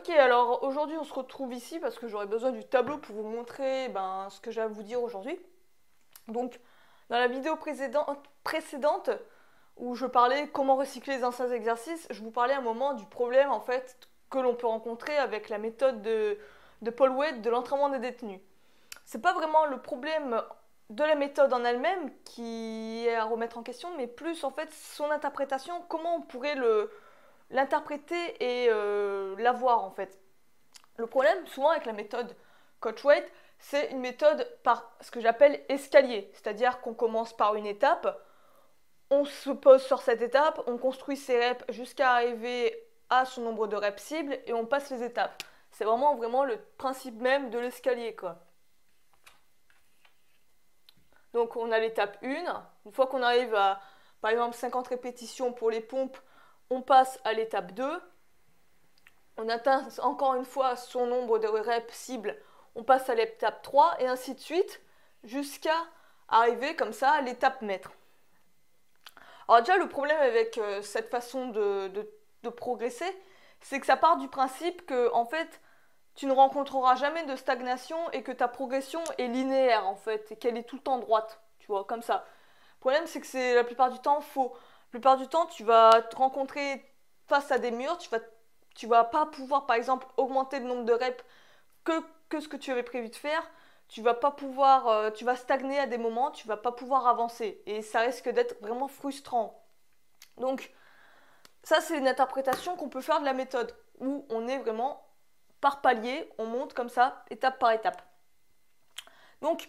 Ok, alors aujourd'hui on se retrouve ici parce que j'aurais besoin du tableau pour vous montrer ce que j'ai à vous dire aujourd'hui. Donc, dans la vidéo précédente où je parlais comment recycler les anciens exercices, je vous parlais à un moment du problème en fait que l'on peut rencontrer avec la méthode de Paul Wade de l'entraînement des détenus. C'est pas vraiment le problème de la méthode en elle-même qui est à remettre en question, mais plus en fait son interprétation, comment on pourrait l'interpréter et l'avoir en fait. Le problème souvent avec la méthode Coach Wade, c'est une méthode par ce que j'appelle escalier, c'est-à-dire qu'on commence par une étape, on se pose sur cette étape, on construit ses reps jusqu'à arriver à son nombre de reps cibles et on passe les étapes. C'est vraiment le principe même de l'escalier quoi. Donc on a l'étape 1, une fois qu'on arrive à par exemple 50 répétitions pour les pompes, on passe à l'étape 2. On atteint encore une fois son nombre de reps cibles, on passe à l'étape 3 et ainsi de suite jusqu'à arriver comme ça à l'étape maître. Alors déjà le problème avec cette façon de progresser, c'est que ça part du principe que en fait tu ne rencontreras jamais de stagnation et que ta progression est linéaire en fait et qu'elle est tout le temps droite, tu vois, comme ça. Le problème c'est que c'est la plupart du temps faux. La plupart du temps tu vas te rencontrer face à des murs, tu vas pas pouvoir par exemple augmenter le nombre de reps que ce que tu avais prévu de faire. Tu vas pas pouvoir, tu vas stagner à des moments, tu vas pas pouvoir avancer et ça risque d'être vraiment frustrant. Donc ça c'est une interprétation qu'on peut faire de la méthode où on est vraiment par palier, on monte comme ça, étape par étape. Donc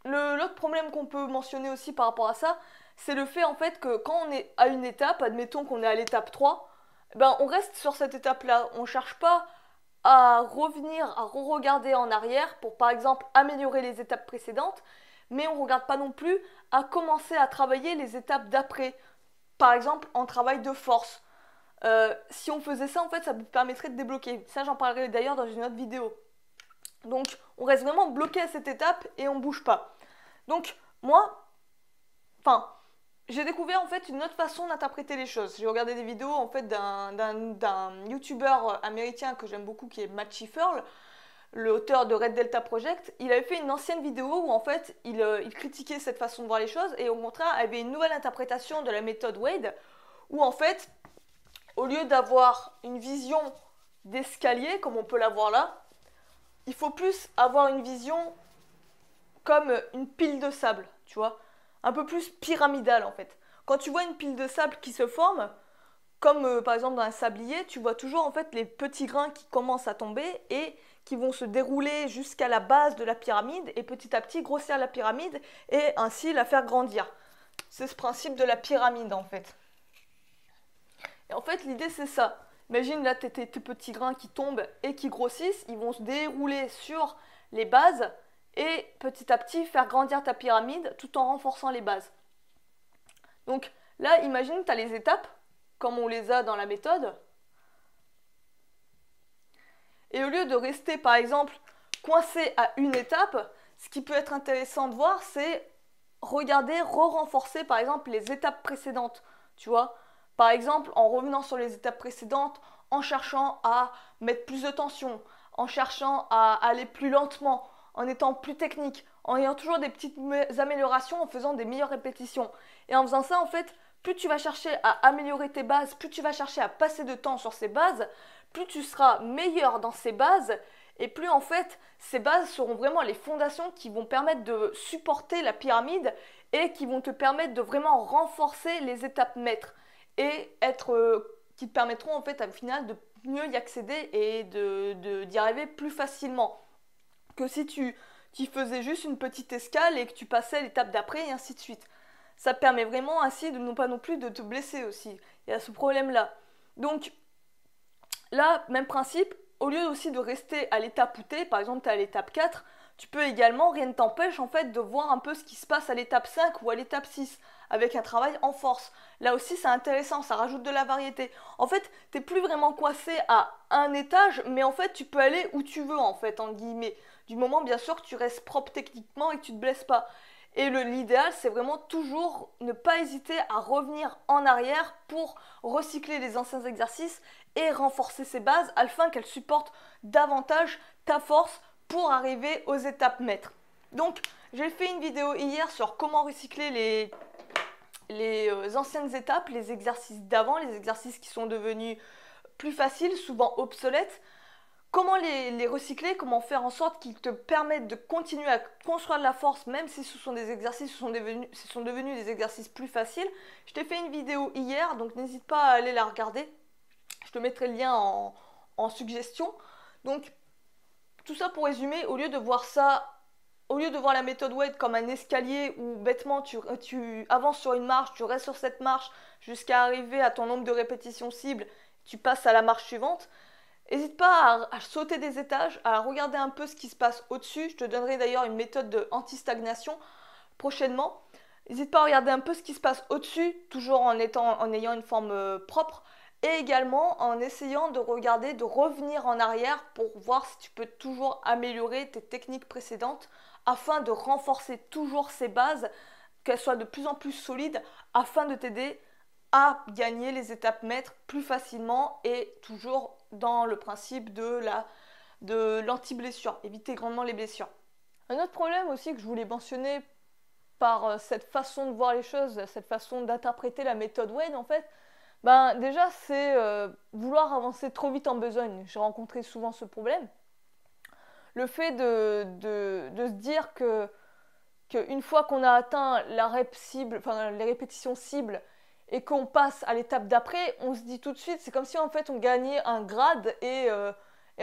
l'autre problème qu'on peut mentionner aussi par rapport à ça, c'est le fait en fait que quand on est à une étape, admettons qu'on est à l'étape 3, on reste sur cette étape-là. On ne cherche pas à revenir, à re-regarder en arrière pour par exemple améliorer les étapes précédentes, mais on ne regarde pas non plus à commencer à travailler les étapes d'après. Par exemple en travail de force. Si on faisait ça, en fait, ça vous permettrait de débloquer. Ça, j'en parlerai d'ailleurs dans une autre vidéo. Donc, on reste vraiment bloqué à cette étape et on bouge pas. Donc, moi, j'ai découvert en fait une autre façon d'interpréter les choses. J'ai regardé des vidéos en fait d'un youtubeur américain que j'aime beaucoup qui est Matt Schifferl, l'auteur de Red Delta Project. Il avait fait une ancienne vidéo où en fait il critiquait cette façon de voir les choses et au contraire avait une nouvelle interprétation de la méthode Wade où en fait au lieu d'avoir une vision d'escalier comme on peut l'avoir là, il faut plus avoir une vision comme une pile de sable, tu vois, un peu plus pyramidale en fait. Quand tu vois une pile de sable qui se forme, comme par exemple dans un sablier, tu vois toujours en fait les petits grains qui commencent à tomber et qui vont se dérouler jusqu'à la base de la pyramide et petit à petit grossir la pyramide et ainsi la faire grandir. C'est ce principe de la pyramide en fait. Et en fait l'idée c'est ça. Imagine là tes petits grains qui tombent et qui grossissent, ils vont se dérouler sur les bases et petit à petit faire grandir ta pyramide tout en renforçant les bases. Donc là imagine tu as les étapes comme on les a dans la méthode. Et au lieu de rester par exemple coincé à une étape, ce qui peut être intéressant de voir c'est regarder, re-renforcer par exemple les étapes précédentes, tu vois. Par exemple en revenant sur les étapes précédentes, en cherchant à mettre plus de tension, en cherchant à aller plus lentement, en étant plus technique, en ayant toujours des petites améliorations, en faisant des meilleures répétitions. Et en faisant ça en fait, plus tu vas chercher à améliorer tes bases, plus tu vas chercher à passer de temps sur ces bases, plus tu seras meilleur dans ces bases et plus en fait ces bases seront vraiment les fondations qui vont permettre de supporter la pyramide et qui vont te permettre de vraiment renforcer les étapes maîtres et qui te permettront en fait au final de mieux y accéder et d'y arriver plus facilement que si tu faisais juste une petite escale et que tu passais à l'étape d'après et ainsi de suite. Ça te permet vraiment ainsi de non pas non plus de te blesser aussi. Il y a ce problème-là. Donc là, même principe, au lieu aussi de rester à l'étape où tu es, par exemple tu es à l'étape 4, tu peux également, rien ne t'empêche en fait de voir un peu ce qui se passe à l'étape 5 ou à l'étape 6 avec un travail en force. Là aussi c'est intéressant, ça rajoute de la variété. En fait, tu n'es plus vraiment coincé à un étage, mais en fait tu peux aller où tu veux en fait, en guillemets. Du moment bien sûr que tu restes propre techniquement et que tu ne te blesses pas. Et l'idéal, c'est vraiment toujours ne pas hésiter à revenir en arrière pour recycler les anciens exercices et renforcer ses bases afin qu'elles supportent davantage ta force pour arriver aux étapes maîtres. Donc, j'ai fait une vidéo hier sur comment recycler les anciennes étapes, les exercices d'avant, les exercices qui sont devenus plus faciles, souvent obsolètes. Comment les recycler, comment faire en sorte qu'ils te permettent de continuer à construire de la force, même si ce sont des exercices qui sont devenus des exercices plus faciles. Je t'ai fait une vidéo hier, donc n'hésite pas à aller la regarder. Je te mettrai le lien en suggestion. Donc, tout ça pour résumer, au lieu de voir la méthode Wade comme un escalier où bêtement tu avances sur une marche, tu restes sur cette marche jusqu'à arriver à ton nombre de répétitions cible, tu passes à la marche suivante. N'hésite pas à sauter des étages, à regarder un peu ce qui se passe au-dessus. Je te donnerai d'ailleurs une méthode de anti-stagnation prochainement. N'hésite pas à regarder un peu ce qui se passe au-dessus, toujours en ayant une forme propre. Et également en essayant de regarder, de revenir en arrière pour voir si tu peux toujours améliorer tes techniques précédentes afin de renforcer toujours ces bases, qu'elles soient de plus en plus solides afin de t'aider à gagner les étapes maîtres plus facilement et toujours dans le principe de l'anti-blessure, éviter grandement les blessures. Un autre problème aussi que je voulais mentionner par cette façon de voir les choses, cette façon d'interpréter la méthode Wade en fait, déjà c'est vouloir avancer trop vite en besogne. J'ai rencontré souvent ce problème. Le fait de se dire qu'une fois qu'on a atteint la rep cible, enfin les répétitions cibles, et qu'on passe à l'étape d'après, on se dit tout de suite, c'est comme si en fait on gagnait un grade et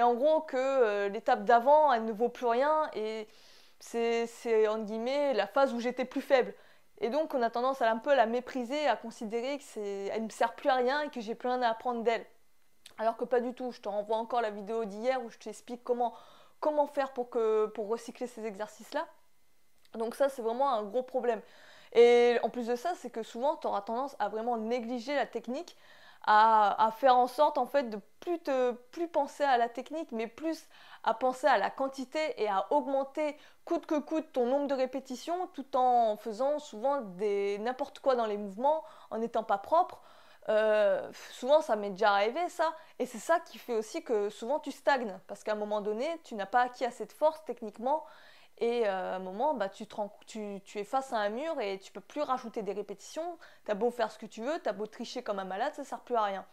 en gros que l'étape d'avant elle ne vaut plus rien et c'est entre guillemets la phase où j'étais plus faible. Et donc on a tendance un peu à la mépriser, à considérer qu'elle ne me sert plus à rien et que j'ai plus rien à apprendre d'elle. Alors que pas du tout, je te renvoie encore la vidéo d'hier où je t'explique comment faire pour recycler ces exercices-là. Donc ça c'est vraiment un gros problème. Et en plus de ça, c'est que souvent, tu auras tendance à vraiment négliger la technique, à faire en sorte en fait de plus penser à la technique, mais plus à penser à la quantité et à augmenter coûte que coûte ton nombre de répétitions, tout en faisant souvent n'importe quoi dans les mouvements, en n'étant pas propre. Souvent, ça m'est déjà arrivé ça, et c'est ça qui fait aussi que souvent tu stagnes, parce qu'à un moment donné, tu n'as pas acquis assez de force techniquement. Et à un moment, tu es face à un mur et tu peux plus rajouter des répétitions. Tu as beau faire ce que tu veux, tu as beau tricher comme un malade, ça ne sert plus à rien.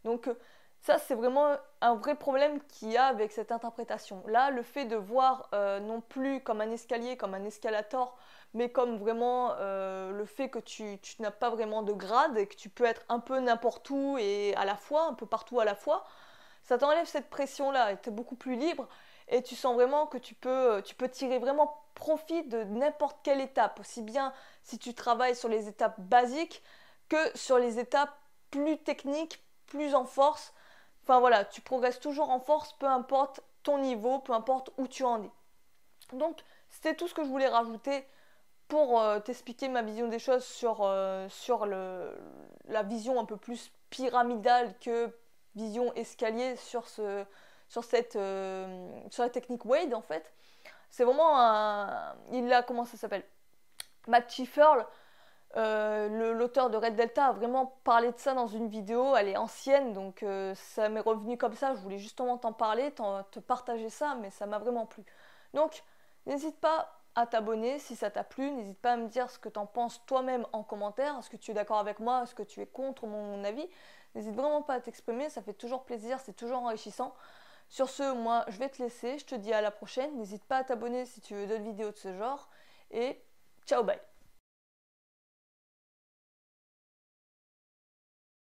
Donc ça, c'est vraiment un vrai problème qu'il y a avec cette interprétation. Là, le fait de voir non plus comme un escalier, comme un escalator, mais comme vraiment le fait que tu n'as pas vraiment de grade et que tu peux être un peu n'importe où et à la fois, un peu partout à la fois, ça t'enlève cette pression-là et tu es beaucoup plus libre. Et tu sens vraiment que tu peux tirer vraiment profit de n'importe quelle étape, aussi bien si tu travailles sur les étapes basiques que sur les étapes plus techniques, plus en force. Enfin voilà, tu progresses toujours en force, peu importe ton niveau, peu importe où tu en es. Donc c'était tout ce que je voulais rajouter pour t'expliquer ma vision des choses sur la vision un peu plus pyramidale que vision escalier sur la technique Wade en fait. C'est vraiment comment ça s'appelle, Matt Schifferl, l'auteur de Red Delta, a vraiment parlé de ça dans une vidéo. Elle est ancienne, donc ça m'est revenu comme ça. Je voulais justement t'en parler, te partager ça, mais ça m'a vraiment plu. Donc n'hésite pas à t'abonner si ça t'a plu. N'hésite pas à me dire ce que t'en penses toi-même en commentaire. Est-ce que tu es d'accord avec moi? Est-ce que tu es contre mon avis? N'hésite vraiment pas à t'exprimer, ça fait toujours plaisir, c'est toujours enrichissant. Sur ce, moi, je vais te laisser. Je te dis à la prochaine. N'hésite pas à t'abonner si tu veux d'autres vidéos de ce genre. Et ciao, bye!